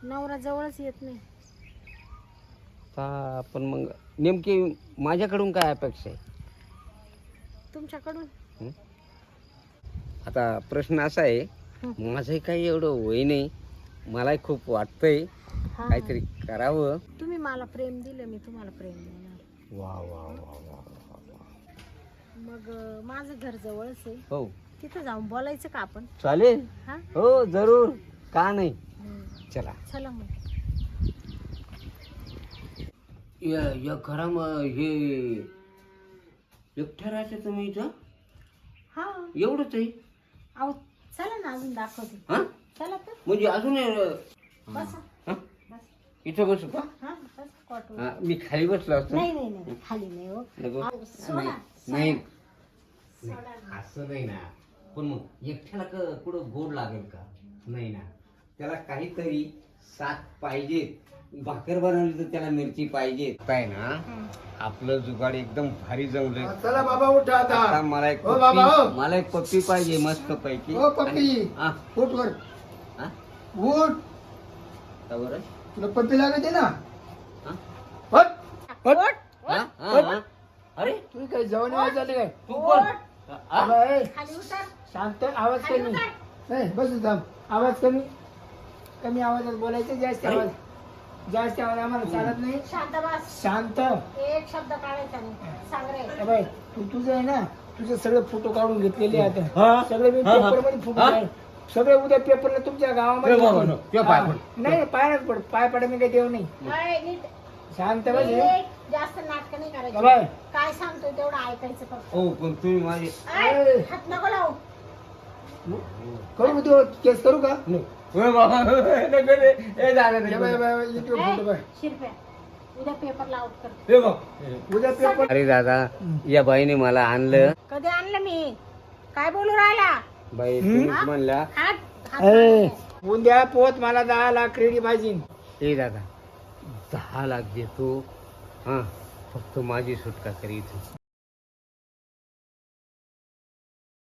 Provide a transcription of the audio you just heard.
नवरा जवळच येत नाही. पण मग नेमकी माझ्याकडून काय अपेक्षा आहे? तुमच्याकडून हं? आता प्रश्न असा आहे, माझंही काही एवढं वय नाही, मलाही खूप वाटतंय हा. काहीतरी करावं. तुम्ही मला प्रेम दिलं, मी तुम्हाला प्रेम देणार. वा वा वा वा वा. मग माझं घर जवळच आहे, हो तिथं जाऊन बोलायचं का आपण? चालेल. हा हो जरूर, का नाही. चला. चला मग. या घरामध्ये हे एकट्या राहायचं तुम्ही इथं? हा एवढंच आहे? अहो चला ना, अजून दाखवते. हा चला तर म्हणजे अजून बसा. हा? बस. इथं बसू का? हा बस कॉटवर. हा, मी खाली बसलो असतो. नाही नाही नाही खाली नाही हो. नको. अहो, सोडा, नाही सोडा. सोडा. असं नाही ना, पण मग एकट्याला कुठं गोड लागेल का? नाही ना, त्याला काहीतरी साथ पाहिजे. भाकर बनवली तर त्याला मिरची पाहिजे. काय ना, आपलं जुगाड एकदम भारी जमलंय. चला बाबा उठा आता. आता मला एक हो बाबा, हो. मला एक पप्पी पाहिजे मस्त पैकी. हो पप्पी, हा उठ वर हा उठ. का बरं? तुला पप्पी लागते ना? हा? उठ. उठ. हा? हा? हा? अरे तू काही जवळ आवाज झाले काय? तू कोण? हा? बाबा, ए, खाली उतर. शांत आवाज खाली कमी. उतर. ए, बस थांब. आवाज कमी. कमी आवाजात बोलायचं, जास्त अरे. आवाज. जास्त आवाज आम्हाला चालत नाही. शांत बस. शांत. एक शब्द काढायचा नाही. सांग रे. ए बाई, तू तुझं आहे ना, तुझे सगळे फोटो काढून घेतलेले आता. हा? सगळे मी हा, हा. पेपर मध्ये फोटो हा? काढ. सगळे उद्या पेपरला तुमच्या गावामध्ये ए बाबा, किंवा पाय हा. पड. नाही पायच पड, पाय पडा मी काही देऊ नाही. अय, नीट. शांत बस हे. नीट. जास्त नाटक नाही बाबा. करायचं. काय सांगतोय तेवढं ऐकायचं फक्त. हो पण तुम्ही माझे अय, हात नको लावू. करू देऊ केस करू का? ए बाबा, नको रे. ए दादा, ये नको. बाय, बाय, इकडे फोटो ए, बाय. शिरप्या उद्या पेपरला आउट कर. ए बाबा. उद्या पेपर. अरे दादा, या बाईने मला आणलं. कधी आणलं मी? काय बोलू राहिला? बाई तुम्हीच म्हणल्या. हात हात ए, उद्या पोत मला 10 लाख रेडी पाहिजे. ए दादा, 10 लाख देतो. हा फक्त माझी सुटका करी इथून.